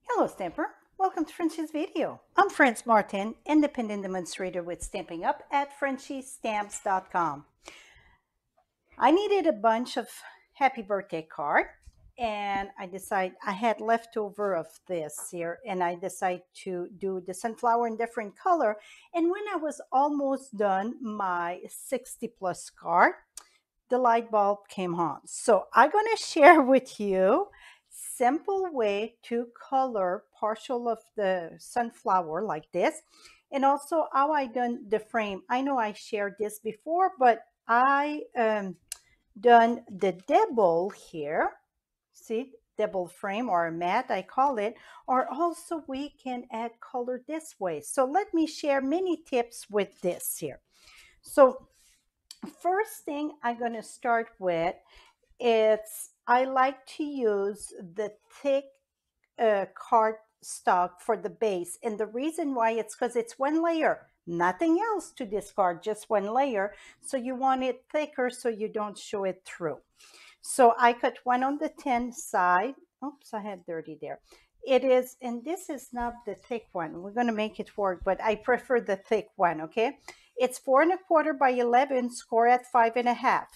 Hello Stamper, welcome to Frenchie's video. I'm France Martin, independent demonstrator with Stamping Up at frenchiestamps.com. I needed a bunch of happy birthday card and I had leftover of this here and I decided to do the sunflower in different color. And when I was almost done my 60 plus card, the light bulb came on. So I'm going to share with you simple way to color partial of the sunflower like this, and also how I done the frame. I know I shared this before, but I done the double here. See, double frame or mat I call it, or also we can add color this way. So let me share many tips with this here. So first thing I'm going to start with, I like to use the thick card stock for the base, and the reason why it's because it's one layer, nothing else to discard, just one layer. So you want it thicker so you don't show it through. So I cut one on the 10 side. Oops, I had dirty there. It is, and this is not the thick one. We're going to make it work, but I prefer the thick one. Okay, it's 4¼ by 11, score at 5½.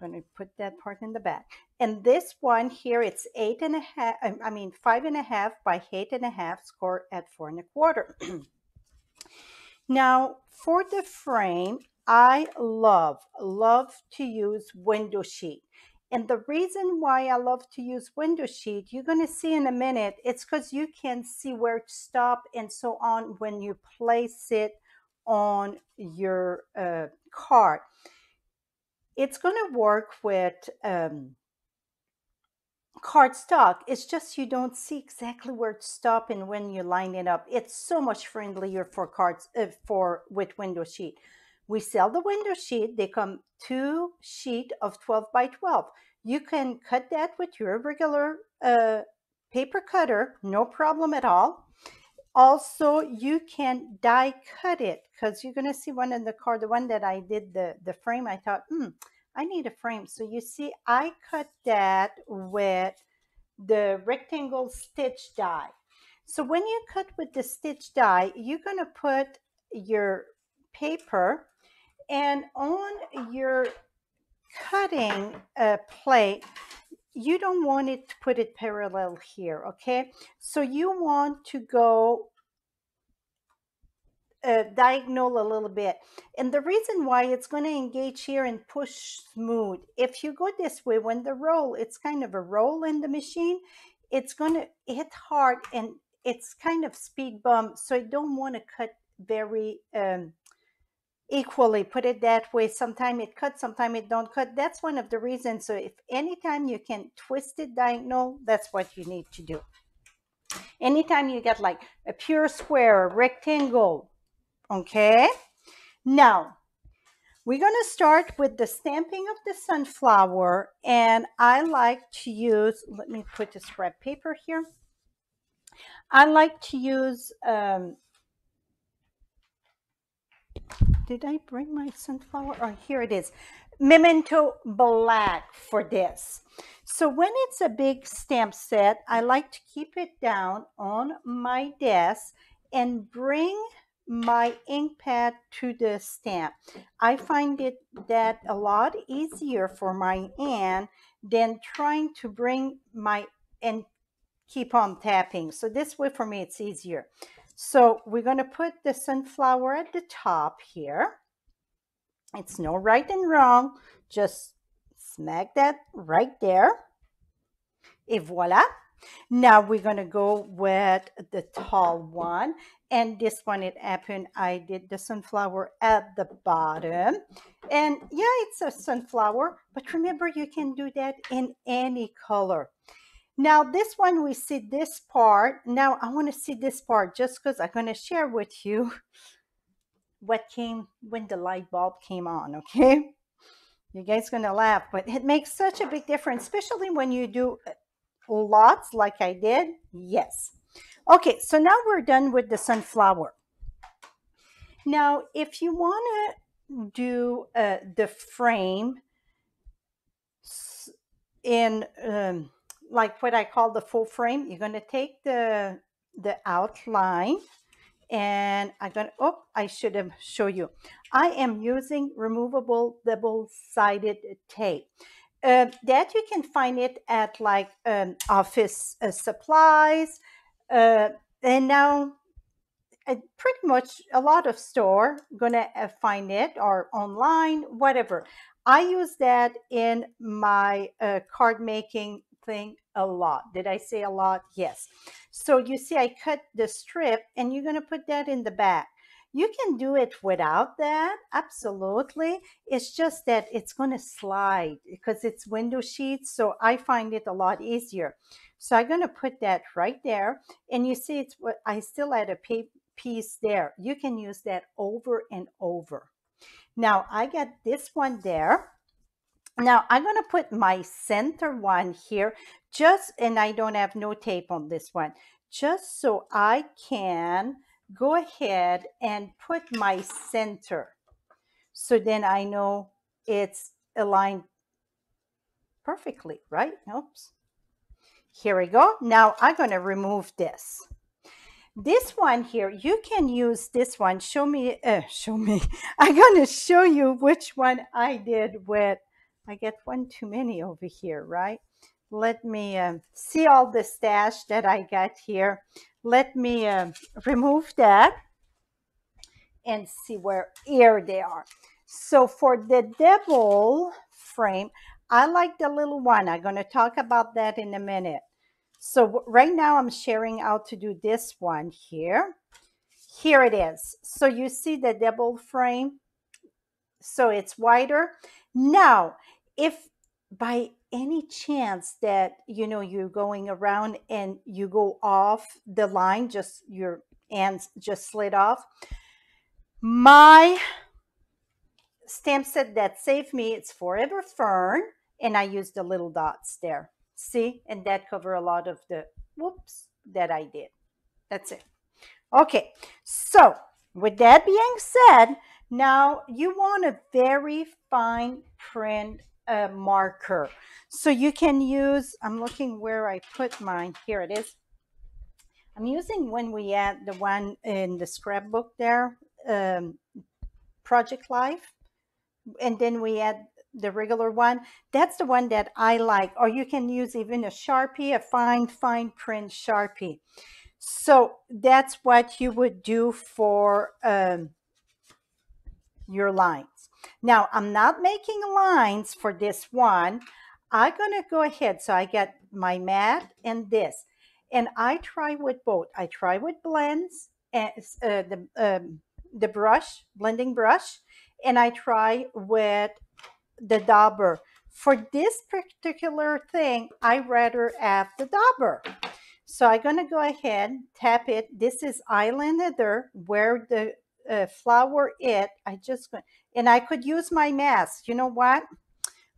I'm going to put that part in the back. And this one here, it's 8½, I mean 5½ by 8½, score at 4¼ Now for the frame, I love to use window sheet. And the reason why I love to use window sheet, you're going to see in a minute, it's because you can see where to stop and so on when you place it on your card. It's going to work with cardstock. It's just you don't see exactly where to stop and when you line it up. It's so much friendlier for cards with window sheet. We sell the window sheet. They come 2 sheet of 12 by 12. You can cut that with your regular paper cutter, no problem at all. Also, you can die cut it because you're going to see one in the card, the one that I did the frame. I thought, I need a frame. So you see, I cut that with the rectangle stitch die. So when you cut with the stitch die, you're going to put your paper, and on your cutting plate, you don't want it to put it parallel here, okay? So you want to go diagonal a little bit. And the reason why, it's going to engage here and push smooth. If you go this way, when the roll, it's kind of a roll in the machine, it's going to hit hard and it's kind of speed bump. So I don't want to cut very equally, put it that way. Sometimes it cuts, sometimes it don't cut. That's one of the reasons. So if anytime you can twist it diagonal, that's what you need to do. Anytime you get like a pure square, a rectangle, okay? Now, we're going to start with the stamping of the sunflower, and I like to use, let me put the scrap paper here. I like to use, did I bring my sunflower? Oh, here it is. Memento Black for this. So when it's a big stamp set, I like to keep it down on my desk and bring my ink pad to the stamp. I find it that a lot easier for my hand than trying to bring my and keep on tapping. So this way for me it's easier. So we're going to put the sunflower at the top here. It's no right and wrong, just smack that right there. Et voila. Now we're going to go with the tall one. And this one, it happened, I did the sunflower at the bottom. And yeah, it's a sunflower, but remember, you can do that in any color. Now this one, we see this part. Now I want to see this part just because I'm going to share with you what came when the light bulb came on, okay? You guys going to laugh, but it makes such a big difference, especially when you do lots like I did. Yes. Okay, so now we're done with the sunflower. Now, if you want to do the frame in like what I call the full frame. You're going to take the outline, and I'm going to, oh, I should have shown you. I am using removable double-sided tape. That you can find it at like office supplies. Uh, and now pretty much a lot of store gonna find it, or online, whatever. I use that in my card making thing a lot. Did I say a lot? Yes. So you see I cut the strip, and you're gonna put that in the back. You can do it without that, absolutely. It's just that it's going to slide because it's window sheets, so I find it a lot easier. So I'm going to put that right there, and you see it's what I still add a piece there. You can use that over and over. Now I got this one there. Now I'm going to put my center one here, just, and I don't have no tape on this one, just so I can go ahead and put my center. So then I know it's aligned perfectly, right? Oops. Here we go. Now I'm going to remove this. This one here, you can use this one. Show me. I'm going to show you which one I did with. I get one too many over here, right? Let me see all the stash that I got here. Let me remove that and see where here they are. So for the double frame, I like the little one. I'm going to talk about that in a minute. So right now I'm sharing how to do this one here. Here it is. So you see the double frame. So it's wider. Now, if by any chance that, you know, you're going around and you go off the line, just your ends just slid off, my stamp set that saved me, it's Forever Fern, and I used the little dots there. See, and that cover a lot of the whoops that I did. That's it. Okay, so with that being said, now you want a very fine print marker. So you can use, I'm looking where I put mine. Here it is. I'm using when we add the one in the scrapbook there, Project Life, and then we add the regular one. That's the one that I like. Or you can use even a Sharpie, a fine print Sharpie. So that's what you would do for your lines. Now, I'm not making lines for this one. I'm going to go ahead. So I got my mat and this. And I try with both. I try with blends, and the brush, blending brush, and I try with the dauber. For this particular thing, I rather have the dauber. So I'm going to go ahead, tap it. This is eyeliner there where the flower it. And I could use my mask. You know what?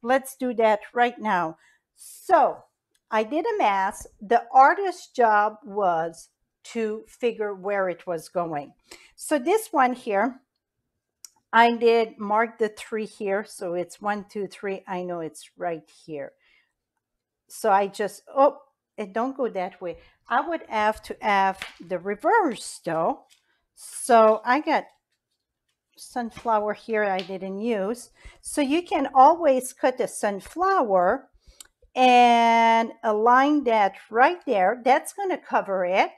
Let's do that right now. So I did a mask. The artist's job was to figure where it was going. So this one here, I did mark the 3 here. So it's 1, 2, 3. I know it's right here. So I just, oh, it don't go that way. I would have to have the reverse though. So I got sunflower here I didn't use. So you can always cut a sunflower and align that right there. That's going to cover it.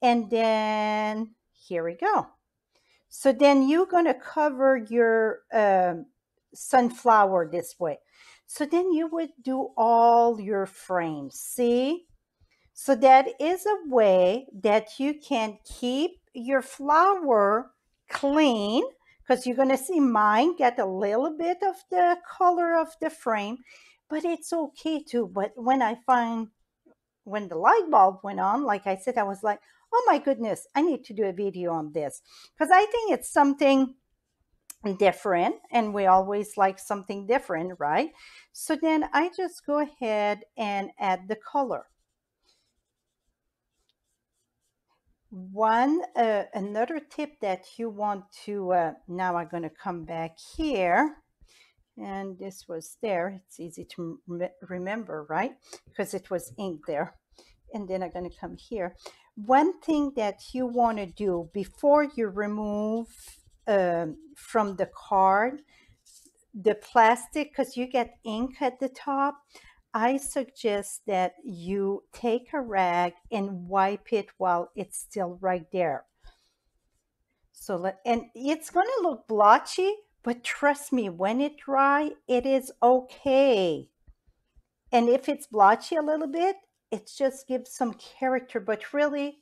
And then here we go. So then you're going to cover your sunflower this way. So then you would do all your frames. See? So that is a way that you can keep your flower clean, because you're going to see mine get a little bit of the color of the frame, but it's okay too. But when the light bulb went on, like I said, I was like, oh my goodness, I need to do a video on this, because I think it's something different, and we always like something different, right? So then I just go ahead and add the color. Another tip that you want to, now I'm going to come back here. And this was there. It's easy to remember, right? Because it was ink there. And then I'm going to come here. One thing that you want to do before you remove from the card the plastic, because you get ink at the top, I suggest that you take a rag and wipe it while it's still right there. So and it's going to look blotchy, but trust me, when it dry, it is okay. And if it's blotchy a little bit, it just gives some character, but really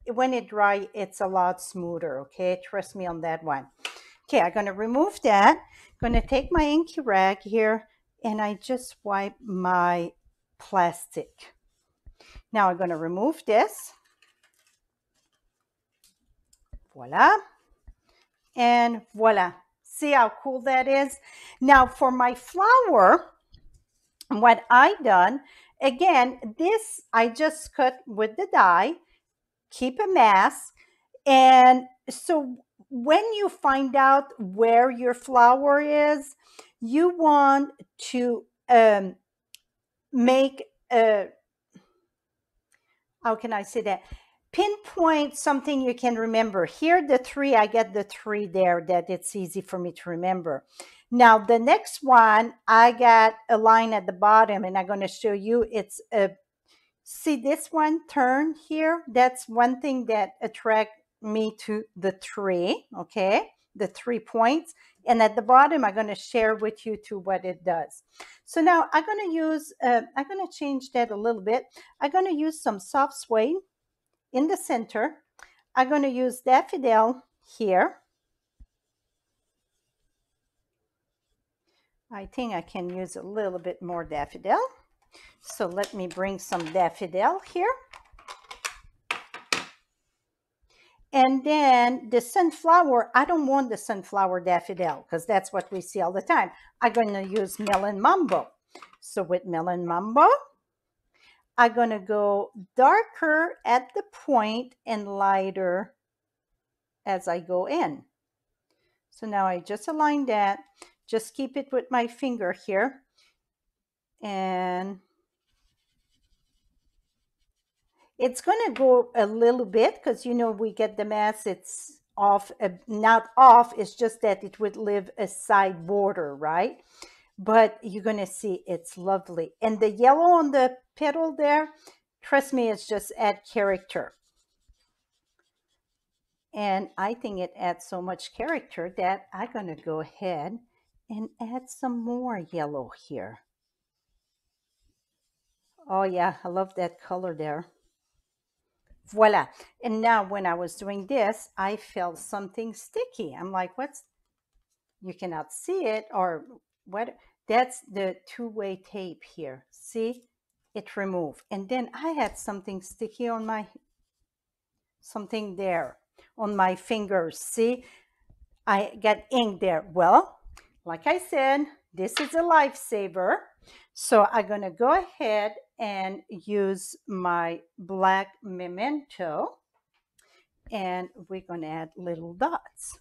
when it dry, it's a lot smoother. Okay. Trust me on that one. Okay. I'm going to remove that. I'm going to take my inky rag here and I just wipe my plastic. Now I'm going to remove this. Voila. And voila. See how cool that is? Now for my flower, what I done, again, this I just cut with the die, keep a mask. And so when you find out where your flower is, you want to make a, how can I say that? Pinpoint something you can remember. Here, the three, I get the three there that it's easy for me to remember. Now, the next one, I got a line at the bottom and I'm going to show you it's a, see this one turn here? That's one thing that attract me to the tree, okay? The 3 points. And at the bottom, I'm going to share with you too what it does. So now I'm going to use, I'm going to change that a little bit. I'm going to use some soft suede in the center. I'm going to use daffodil here. I think I can use a little bit more daffodil. So let me bring some daffodil here. And then the sunflower, I don't want the sunflower daffodil because that's what we see all the time. I'm going to use melon mambo. So with melon mambo, I'm going to go darker at the point and lighter as I go in. So now I just align that. Just keep it with my finger here. And it's going to go a little bit because, you know, we get the mask, it's off, not off, it's just that it would leave a side border, right? But you're going to see it's lovely. And the yellow on the petal there, trust me, it's just add character. And I think it adds so much character that I'm going to go ahead and add some more yellow here. Oh yeah, I love that color there. Voila. And now when I was doing this, I felt something sticky. I'm like, what's, you cannot see it or what? That's the two-way tape here. See, it removed. And then I had something sticky on my, something there on my fingers. See, I got ink there. Well, like I said, this is a lifesaver. So I'm going to go ahead and use my black memento and we're going to add little dots.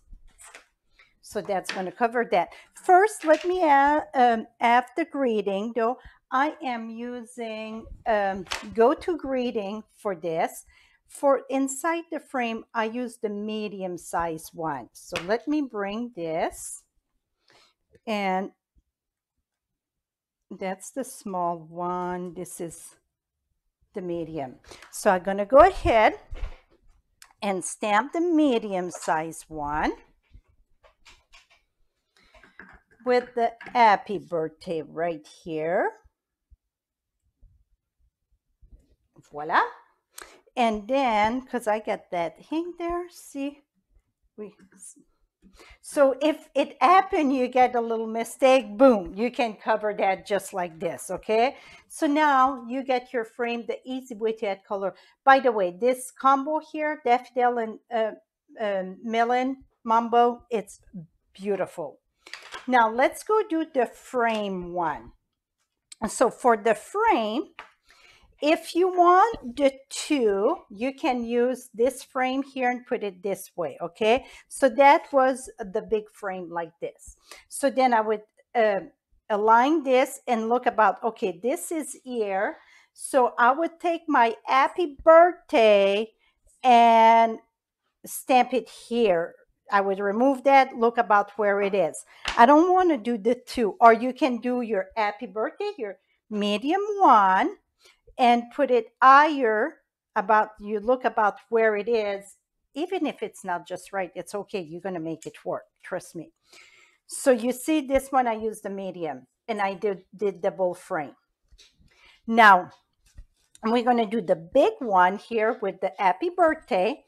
So that's going to cover that. First, let me add, after greeting though, I am using Go To Greeting for this. For inside the frame, I use the medium size one. So let me bring this, and that's the small one. This is the medium. So I'm going to go ahead and stamp the medium size one with the happy birthday right here. Voila. And then, because I got that ink there, see, so if it happened, you get a little mistake, boom, you can cover that just like this, okay? So now you get your frame, the easy way to add color. By the way, this combo here, daffodil and melon mambo, it's beautiful. Now let's go do the frame one. So for the frame, if you want the two, you can use this frame here and put it this way, okay? So that was the big frame like this. So then I would align this and look about, okay, this is ear. So I would take my happy birthday and stamp it here. I would remove that, look about where it is. I don't want to do the two. Or you can do your happy birthday, your medium one, and put it higher about, you look about where it is. Even if it's not just right, it's okay. You're going to make it work. Trust me. So you see this one, I used the medium and I did double frame. Now, we're going to do the big one here with the happy birthday.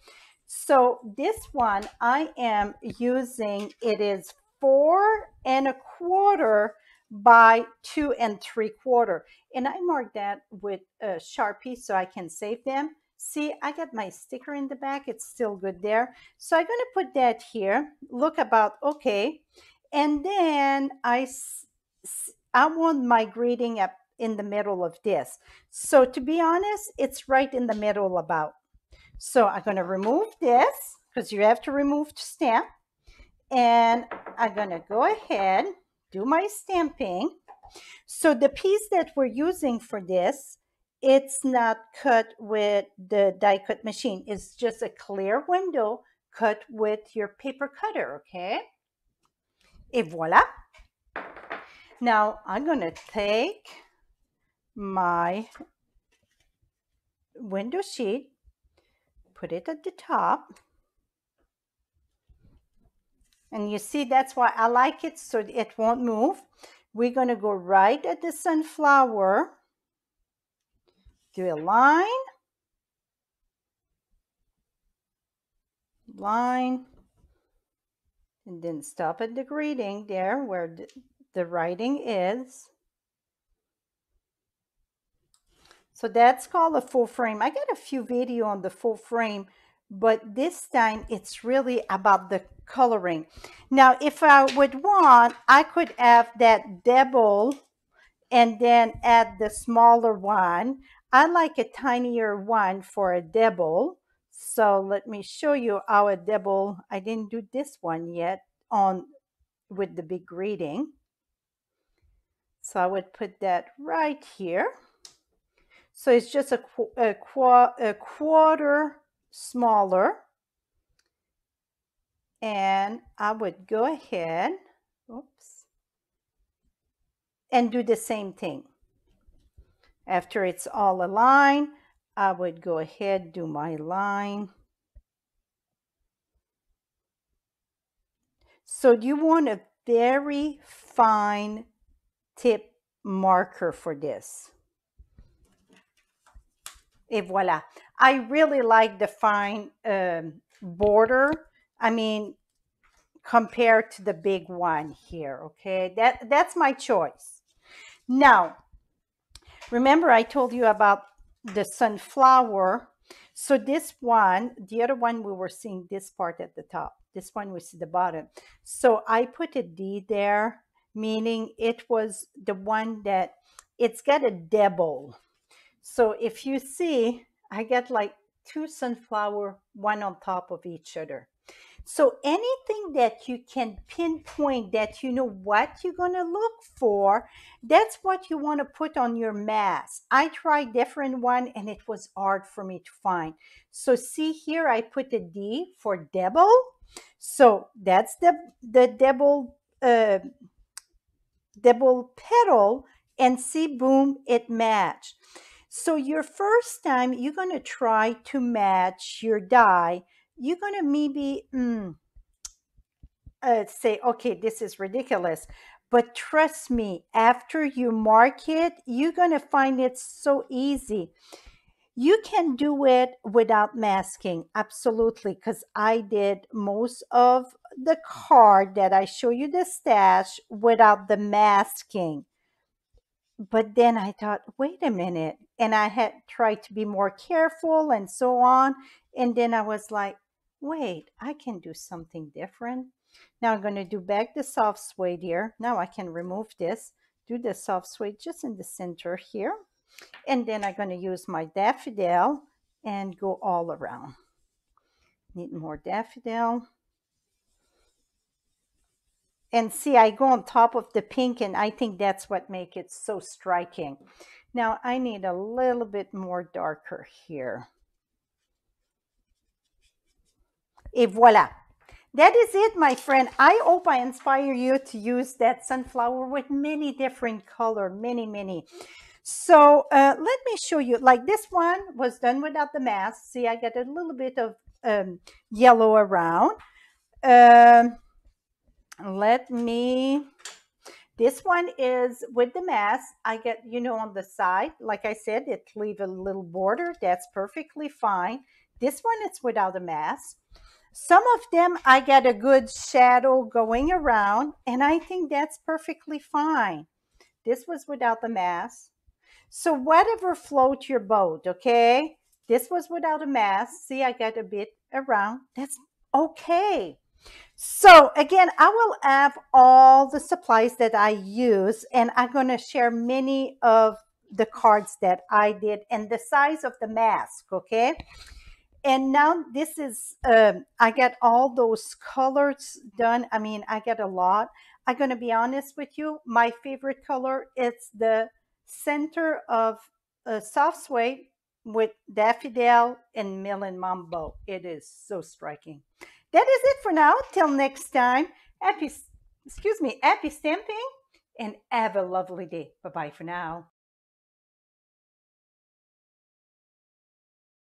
So this one I am using, it is 4¼ by 2¾ and I marked that with a Sharpie so I can save them. See, I got my sticker in the back, it's still good there. So I'm going to put that here, look about, okay, and then I want my greeting up in the middle of this. So to be honest, it's right in the middle about. So I'm going to remove this because you have to remove the stamp. And I'm going to go ahead, do my stamping. So the piece that we're using for this, it's not cut with the die cut machine. It's just a clear window cut with your paper cutter, okay? Et voila. Now I'm going to take my window sheet, put it at the top. And you see, that's why I like it, so it won't move. We're going to go right at the sunflower, do a line, and then stop at the greeting there where the writing is. So that's called a full frame. I got a few videos on the full frame, but this time it's really about the coloring. Now, if I would want, I could have that double and then add the smaller one. I like a tinier one for a double. So let me show you how a double, I didn't do this one yet on with the big greeting. So I would put that right here. So it's just a quarter smaller. And I would go ahead, oops, and do the same thing. After it's all aligned, I would go ahead, do my line. So you want a very fine tip marker for this. Et voila. I really like the fine border. I mean, compared to the big one here, okay? That's my choice. Now, remember I told you about the sunflower. So this one, the other one, we were seeing this part at the top. This one we see the bottom. So I put a D there, meaning it was the one that it's got a double. So if you see, I got like two sunflower, one on top of each other. So anything that you can pinpoint that you know what you're going to look for, that's what you want to put on your mask. I tried different one and it was hard for me to find. So see here, I put a D for double. So that's the double petal, and see, boom, it matched. So your first time, you're going to try to match your die. You're going to maybe say, okay, this is ridiculous. But trust me, after you mark it, you're going to find it so easy. You can do it without masking, absolutely, because I did most of the card that I show you the stash without the masking. But then I thought, wait a minute. And I had tried to be more careful and so on. And then I was like, wait, I can do something different. Now I'm going to do back the soft suede here. Now I can remove this, do the soft suede just in the center here. And then I'm going to use my daffodil and go all around. Need more daffodil. And see, I go on top of the pink, and I think that's what makes it so striking. Now I need a little bit more darker here. Et voila. That is it, my friend. I hope I inspire you to use that sunflower with many different color, many. So let me show you. Like this one was done without the mask. See, I got a little bit of yellow around. Um, let me, this one is with the mask. I get, on the side, like I said, it leave a little border. That's perfectly fine. This one, it's without a mask. Some of them, I get a good shadow going around, and I think that's perfectly fine. This was without the mask. So whatever float your boat, okay? This was without a mask. See, I got a bit around. That's okay. So again, I will have all the supplies that I use, and I'm going to share many of the cards that I did and the size of the mask, okay? And now this is, I got all those colors done. I mean, I get a lot. I'm going to be honest with you. My favorite color is the center of soft suede with daffodil and melon mambo. It is so striking. That is it for now. Till next time. Happy stamping, and have a lovely day. Bye-bye for now.